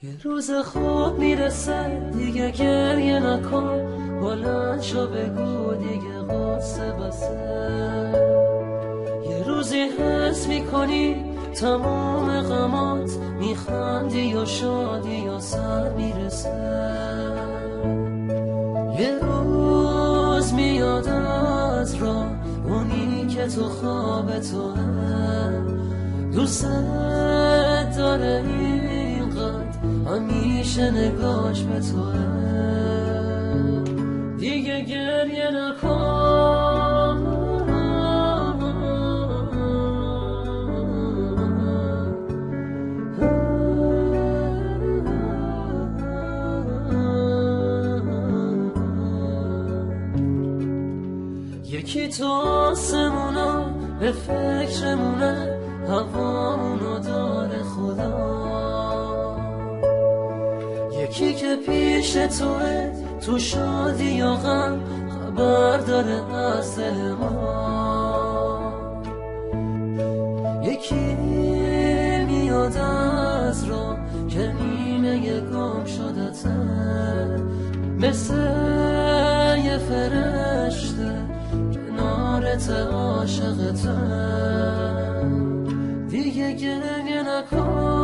یه روز خوب میرسه دیگه گریه نکن، بلند شو بگو دیگه قصه بسه. یه روزی حس میکنی تمام غمات میخندی و شادی و سر میرسه. یه روز میاد از راه اونی که تو خواب توه، دوست داره اینقدر همیشه نگاش به توه. دیگه گریه نکن، یکی تو آسمونا به فکرمونه، هوامونو داره خدا. یکی که پیش توه تو شادی و غم، خبر داره از دل ما. یکی میاد از را که نیمه گم شدته، مثل یه فرشته کنارت عاشقته. دیگه گریه نکن،